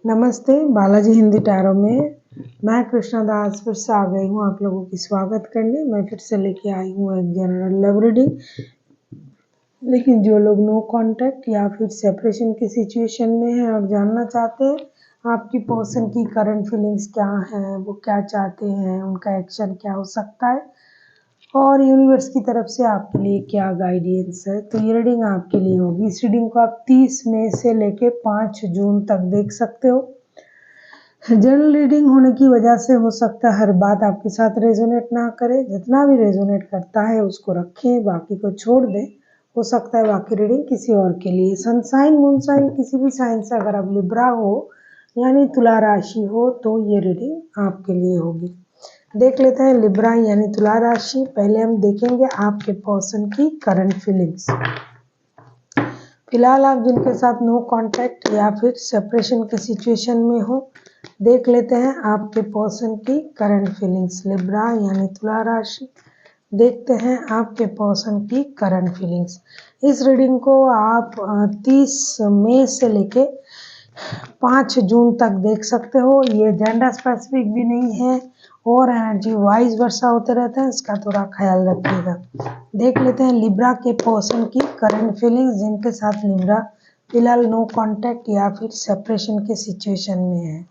नमस्ते, बालाजी हिंदी टैरो में मैं कृष्णा दास फिर से आ गई हूँ आप लोगों की स्वागत करने। मैं फिर से लेके आई हूँ एक जनरल लव रीडिंग। लेकिन जो लोग नो कांटेक्ट या फिर सेपरेशन की सिचुएशन में हैं और जानना चाहते हैं आपकी पर्सन की करंट फीलिंग्स क्या हैं, वो क्या चाहते हैं, उनका एक्शन क्या हो सकता है और यूनिवर्स की तरफ से आपके लिए क्या गाइडेंस है, तो ये रीडिंग आपके लिए होगी। इस रीडिंग को आप 30 मई से लेके 5 जून तक देख सकते हो। जनरल रीडिंग होने की वजह से हो सकता है हर बात आपके साथ रेजोनेट ना करे। जितना भी रेजोनेट करता है उसको रखें, बाकी को छोड़ दें। हो सकता है बाकी रीडिंग किसी और के लिए। सनसाइन मूनसाइन किसी भी साइन से अगर आप लिब्रा हो यानी तुला राशि हो तो ये रीडिंग आपके लिए होगी। देख लेते हैं लिब्रा यानी तुला राशि। पहले हम देखेंगे आपके पर्सन की करंट फीलिंग्स। फिलहाल आप जिनके साथ नो कांटेक्ट या फिर सेपरेशन की सिचुएशन में हो, देख लेते हैं आपके पर्सन की करंट फीलिंग्स। लिब्रा यानी तुला राशि, देखते हैं आपके पर्सन की करंट फीलिंग्स। इस रीडिंग को आप 30 मई से लेके 5 जून तक देख सकते हो। ये जेंडर स्पेसिफिक भी नहीं है और एनर्जी वाइज वर्षा होते रहते हैं, इसका थोड़ा ख्याल रखिएगा। देख लेते हैं लिब्रा के पर्सन की करंट फीलिंग्स जिनके साथ लिब्रा फिलहाल नो कांटेक्ट या फिर सेपरेशन के सिचुएशन में है।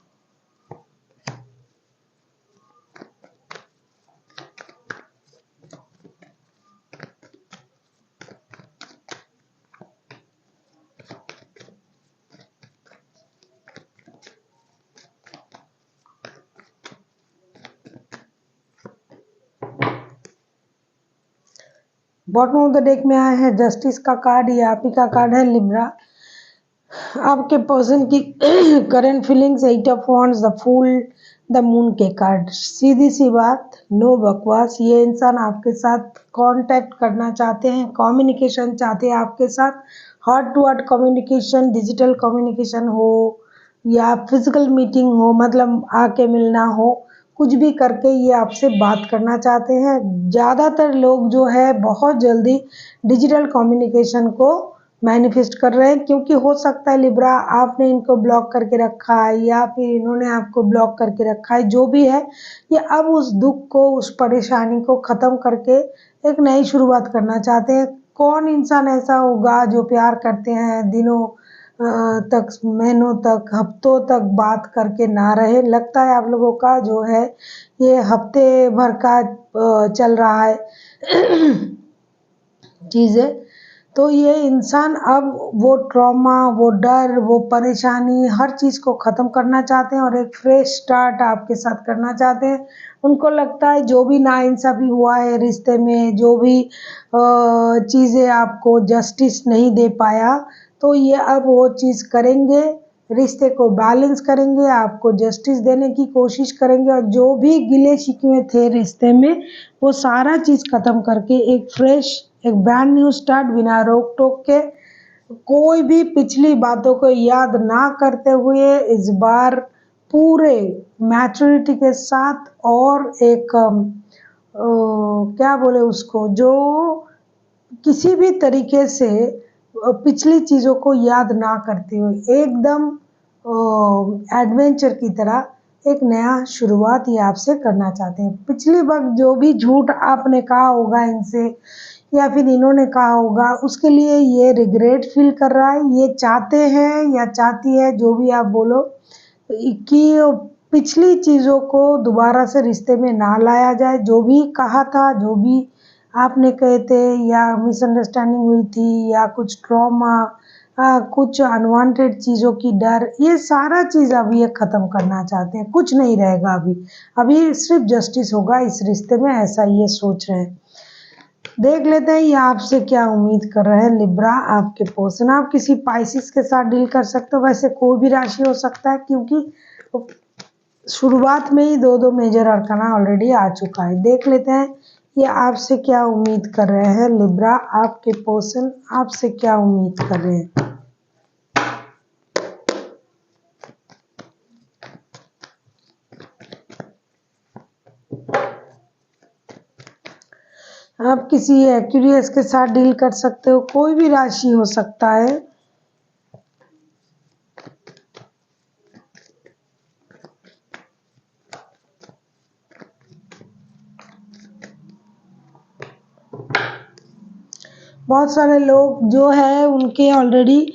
बॉटम ऑफ द डेक में आया है जस्टिस का कार्ड। ये आप ही का कार्ड है लिब्रा। आपके पर्सन की current feelings 8 of wands, the fool, the moon के कार्ड। सीधी सी बात, नो बकवास। ये इंसान आपके साथ कांटेक्ट करना चाहते हैं, कम्युनिकेशन चाहते हैं आपके साथ। Heart to heart communication, digital communication हो या फिजिकल मीटिंग हो, मतलब आके मिलना हो, कुछ भी करके ये आपसे बात करना चाहते हैं। ज़्यादातर लोग जो है बहुत जल्दी डिजिटल कम्युनिकेशन को मैनिफेस्ट कर रहे हैं, क्योंकि हो सकता है लिब्रा आपने इनको ब्लॉक करके रखा है या फिर इन्होंने आपको ब्लॉक करके रखा है। जो भी है ये अब उस दुख को, उस परेशानी को ख़त्म करके एक नई शुरुआत करना चाहते हैं। कौन इंसान ऐसा होगा जो प्यार करते हैं दिनों तक, महीनों तक, हफ्तों तक बात करके ना रहे। लगता है आप लोगों का जो है ये हफ्ते भर का चल रहा है चीज़ें। तो ये इंसान अब वो ट्रॉमा, वो डर, वो परेशानी, हर चीज़ को ख़त्म करना चाहते हैं और एक फ्रेश स्टार्ट आपके साथ करना चाहते हैं। उनको लगता है जो भी नाइंसाफ़ी हुआ है रिश्ते में, जो भी चीज़ें आपको जस्टिस नहीं दे पाया, तो ये अब वो चीज़ करेंगे, रिश्ते को बैलेंस करेंगे, आपको जस्टिस देने की कोशिश करेंगे और जो भी गिले शिकवे थे रिश्ते में वो सारा चीज़ ख़त्म करके एक फ्रेश, एक ब्रांड न्यू स्टार्ट बिना रोक टोक के, कोई भी पिछली बातों को याद ना करते हुए इस बार पूरे मैच्योरिटी के साथ और एक क्या बोले उसको, जो किसी भी तरीके से पिछली चीज़ों को याद ना करते हुए एकदम एडवेंचर की तरह एक नया शुरुआत ये आपसे करना चाहते हैं। पिछली वक्त जो भी झूठ आपने कहा होगा इनसे या फिर इन्होंने कहा होगा, उसके लिए ये रिग्रेट फील कर रहा है। ये चाहते हैं या चाहती है, जो भी आप बोलो, कि पिछली चीज़ों को दोबारा से रिश्ते में ना लाया जाए। जो भी कहा था, जो भी आपने कहे थे या मिसअंडरस्टैंडिंग हुई थी या कुछ ट्रॉमा, कुछ अनवांटेड चीज़ों की डर, ये सारा चीज़ अब ये ख़त्म करना चाहते हैं। कुछ नहीं रहेगा अभी, अभी सिर्फ जस्टिस होगा इस रिश्ते में, ऐसा ये सोच रहे हैं। देख लेते हैं ये आपसे क्या उम्मीद कर रहे हैं लिब्रा, आपके पर्सन। आप किसी पाइसिस के साथ डील कर सकते हो, वैसे कोई भी राशि हो सकता है क्योंकि शुरुआत में ही दो मेजर अरकाना ऑलरेडी आ चुका है। देख लेते हैं ये आपसे क्या उम्मीद कर रहे हैं लिब्रा, आपके पर्सन आपसे क्या उम्मीद कर रहे हैं। आप किसी एक्यूरियस के साथ डील कर सकते हो, कोई भी राशि हो सकता है। बहुत सारे लोग जो है उनके ऑलरेडी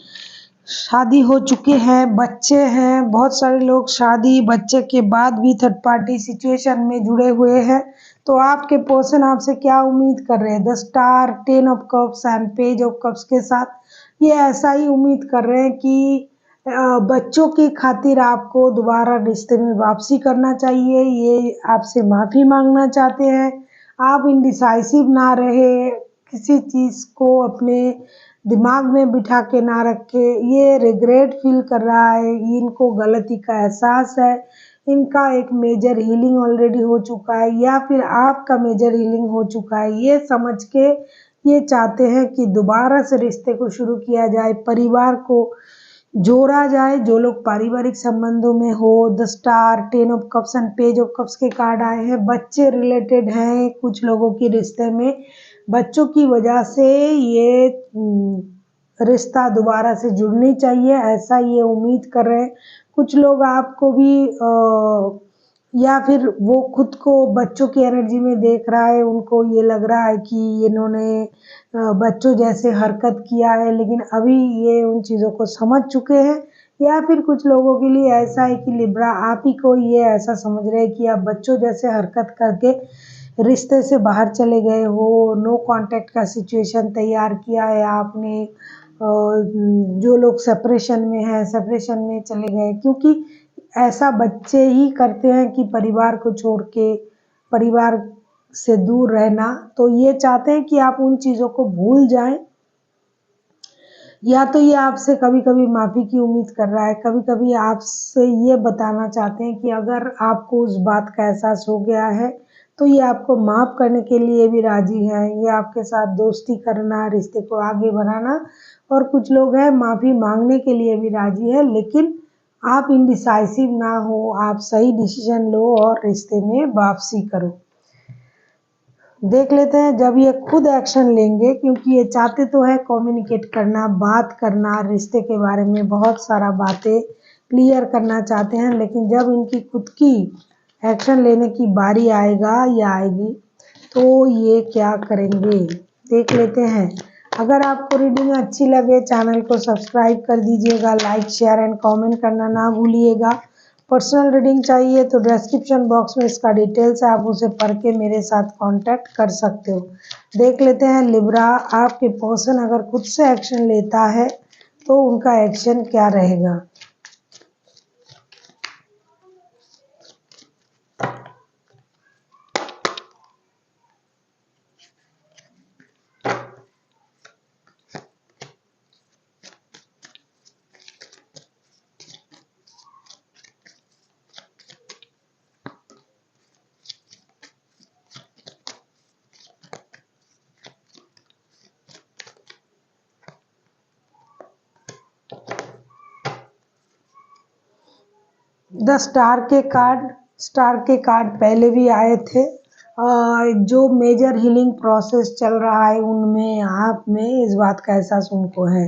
शादी हो चुके हैं, बच्चे हैं। बहुत सारे लोग शादी बच्चे के बाद भी थर्ड पार्टी सिचुएशन में जुड़े हुए हैं। तो आपके पर्सन आपसे क्या उम्मीद कर रहे हैं? The star, 10 of cups and page of cups के साथ ये ऐसा ही उम्मीद कर रहे हैं कि बच्चों की खातिर आपको दोबारा रिश्ते में वापसी करना चाहिए। ये आपसे माफ़ी मांगना चाहते हैं। आप इंडिसाइसिव ना रहे, किसी चीज़ को अपने दिमाग में बिठा के ना रखे। ये रिग्रेट फील कर रहा है, इनको गलती का एहसास है। इनका एक मेजर हीलिंग ऑलरेडी हो चुका है या फिर आपका मेजर हीलिंग हो चुका है। ये समझ के ये चाहते हैं कि दोबारा से रिश्ते को शुरू किया जाए, परिवार को जोड़ा जाए। जो लोग पारिवारिक संबंधों में हो, the star, 10 of cups and page of cups के कार्ड आए हैं। बच्चे रिलेटेड हैं कुछ लोगों की रिश्ते में, बच्चों की वजह से ये रिश्ता दोबारा से जुड़नी चाहिए, ऐसा ये उम्मीद कर रहे हैं। कुछ लोग आपको भी या फिर वो खुद को बच्चों की एनर्जी में देख रहा है, उनको ये लग रहा है कि इन्होंने बच्चों जैसे हरकत किया है, लेकिन अभी ये उन चीज़ों को समझ चुके हैं। या फिर कुछ लोगों के लिए ऐसा है कि लिब्रा आप ही को ये ऐसा समझ रहे हैं कि आप बच्चों जैसे हरकत करके रिश्ते से बाहर चले गए हो, नो कांटेक्ट का सिचुएशन तैयार किया है आपने। जो लोग सेपरेशन में हैं, सेपरेशन में चले गए, क्योंकि ऐसा बच्चे ही करते हैं कि परिवार को छोड़ के परिवार से दूर रहना। तो ये चाहते हैं कि आप उन चीज़ों को भूल जाएं। या तो ये आपसे कभी कभी माफ़ी की उम्मीद कर रहा है, कभी कभी आपसे ये बताना चाहते हैं कि अगर आपको उस बात का एहसास हो गया है तो ये आपको माफ़ करने के लिए भी राज़ी है। ये आपके साथ दोस्ती करना, रिश्ते को आगे बढ़ाना, और कुछ लोग हैं माफ़ी मांगने के लिए भी राज़ी है। लेकिन आप इंडिसाइसिव ना हो, आप सही डिसीजन लो और रिश्ते में वापसी करो। देख लेते हैं जब ये खुद एक्शन लेंगे, क्योंकि ये चाहते तो है कम्युनिकेट करना, बात करना, रिश्ते के बारे में बहुत सारा बातें क्लियर करना चाहते हैं। लेकिन जब इनकी खुद की एक्शन लेने की बारी आएगा या आएगी तो ये क्या करेंगे, देख लेते हैं। अगर आपको रीडिंग अच्छी लगे चैनल को सब्सक्राइब कर दीजिएगा, लाइक शेयर एंड कमेंट करना ना भूलिएगा। पर्सनल रीडिंग चाहिए तो डिस्क्रिप्शन बॉक्स में इसका डिटेल्स है, आप उसे पढ़ के मेरे साथ कांटेक्ट कर सकते हो। देख लेते हैं लिब्रा, आपके पर्सन अगर खुद से एक्शन लेता है तो उनका एक्शन क्या रहेगा। द स्टार के कार्ड पहले भी आए थे। जो मेजर हीलिंग प्रोसेस चल रहा है उनमें आप में इस बात का एहसास उनको है।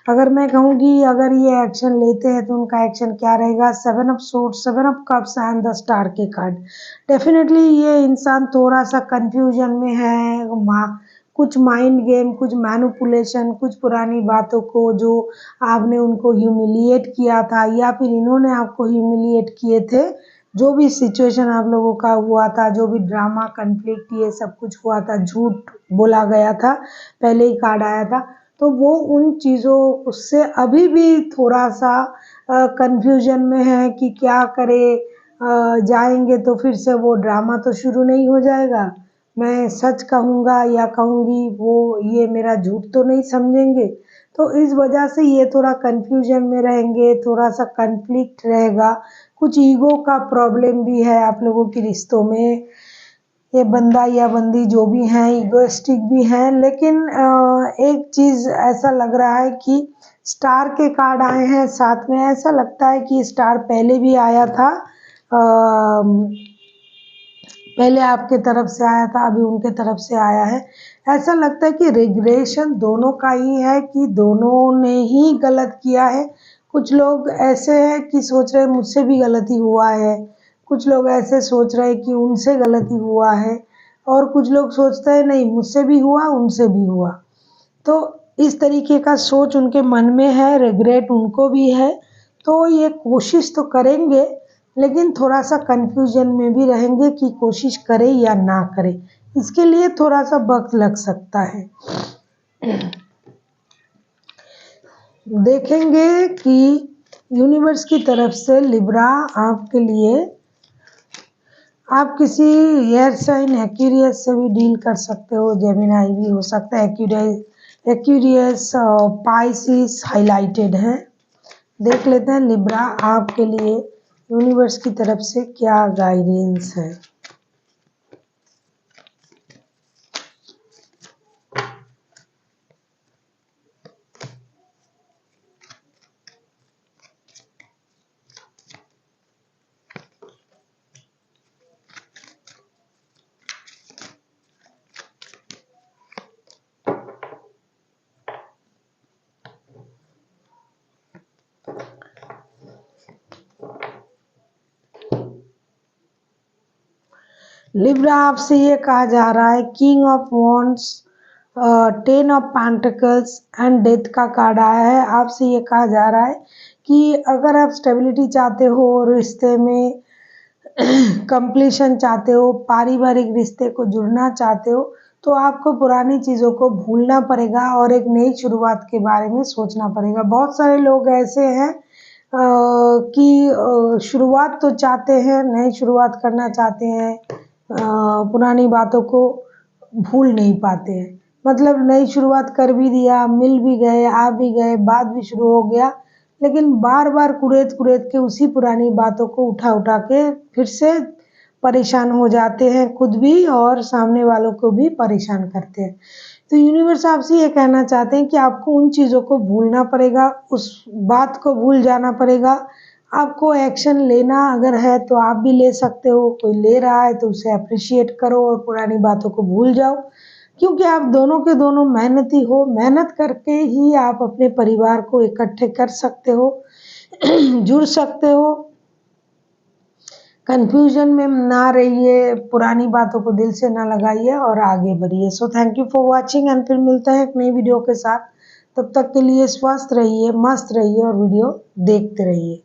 अगर मैं कहूँगी अगर ये एक्शन लेते हैं तो उनका एक्शन क्या रहेगा। 7 of swords, 7 of cups and the star के कार्ड। डेफिनेटली ये इंसान थोड़ा सा कंफ्यूजन में है। कुछ माइंड गेम, कुछ मैनिपुलेशन, कुछ पुरानी बातों को जो आपने उनको ह्यूमिलिएट किया था या फिर इन्होंने आपको ह्यूमिलिएट किए थे, जो भी सिचुएशन आप लोगों का हुआ था, जो भी ड्रामा, कन्फ्लिक्ट, ये सब कुछ हुआ था, झूठ बोला गया था, पहले ही कार्ड आया था, तो वो उन चीज़ों उससे अभी भी थोड़ा सा कंफ्यूजन में है कि क्या करे। जाएंगे तो फिर से वो ड्रामा तो शुरू नहीं हो जाएगा, मैं सच कहूँगा या कहूँगी वो ये मेरा झूठ तो नहीं समझेंगे। तो इस वजह से ये थोड़ा कंफ्यूजन में रहेंगे, थोड़ा सा कन्फ्लिक्ट रहेगा। कुछ ईगो का प्रॉब्लम भी है आप लोगों के रिश्तों में। ये बंदा या बंदी जो भी हैं ईगोइस्टिक भी हैं। लेकिन एक चीज़ ऐसा लग रहा है कि स्टार के कार्ड आए हैं साथ में, ऐसा लगता है कि स्टार पहले भी आया था, पहले आपके तरफ से आया था, अभी उनके तरफ से आया है। ऐसा लगता है कि रिग्रेशन दोनों का ही है कि दोनों ने ही गलत किया है। कुछ लोग ऐसे हैं कि सोच रहे हैं मुझसे भी गलती हुआ है, कुछ लोग ऐसे सोच रहे हैं कि उनसे गलती हुआ है, और कुछ लोग सोचते हैं नहीं मुझसे भी हुआ उनसे भी हुआ। तो इस तरीके का सोच उनके मन में है, रिग्रेट उनको भी है। तो ये कोशिश तो करेंगे, लेकिन थोड़ा सा कंफ्यूजन में भी रहेंगे कि कोशिश करें या ना करें। इसके लिए थोड़ा सा वक्त लग सकता है। देखेंगे कि यूनिवर्स की तरफ से लिब्रा आपके लिए, आप किसी एयर साइन एक्वेरियस से भी डील कर सकते हो, जेमिनाई भी हो सकता है, एक्वेरियस पाइसिस हाइलाइटेड है। देख लेते हैं लिब्रा आपके लिए यूनिवर्स की तरफ से क्या गाइडेंस है। लिब्रा आपसे ये कहा जा रहा है, king of wands, 10 of pentacles and death का कार्ड आया है। आपसे ये कहा जा रहा है कि अगर आप स्टेबिलिटी चाहते हो, रिश्ते में कंप्लीशन चाहते हो, पारिवारिक रिश्ते को जुड़ना चाहते हो, तो आपको पुरानी चीज़ों को भूलना पड़ेगा और एक नई शुरुआत के बारे में सोचना पड़ेगा। बहुत सारे लोग ऐसे हैं कि शुरुआत तो चाहते हैं, नई शुरुआत करना चाहते हैं, पुरानी बातों को भूल नहीं पाते हैं। मतलब नई शुरुआत कर भी दिया, मिल भी गए, आ भी गए, बात भी शुरू हो गया, लेकिन बार बार कुरेद कुरेद के उसी पुरानी बातों को उठा उठा के फिर से परेशान हो जाते हैं, खुद भी और सामने वालों को भी परेशान करते हैं। तो यूनिवर्स आपसे ये कहना चाहते हैं कि आपको उन चीज़ों को भूलना पड़ेगा, उस बात को भूल जाना पड़ेगा। आपको एक्शन लेना अगर है तो आप भी ले सकते हो, कोई ले रहा है तो उसे अप्रिशिएट करो और पुरानी बातों को भूल जाओ, क्योंकि आप दोनों के दोनों मेहनती हो। मेहनत करके ही आप अपने परिवार को इकट्ठे कर सकते हो, जुड़ सकते हो। कंफ्यूजन में ना रहिए, पुरानी बातों को दिल से ना लगाइए और आगे बढ़िए। So thank you for watching and फिर मिलते हैं एक नई वीडियो के साथ। तब तक के लिए स्वस्थ रहिए, मस्त रहिए और वीडियो देखते रहिए।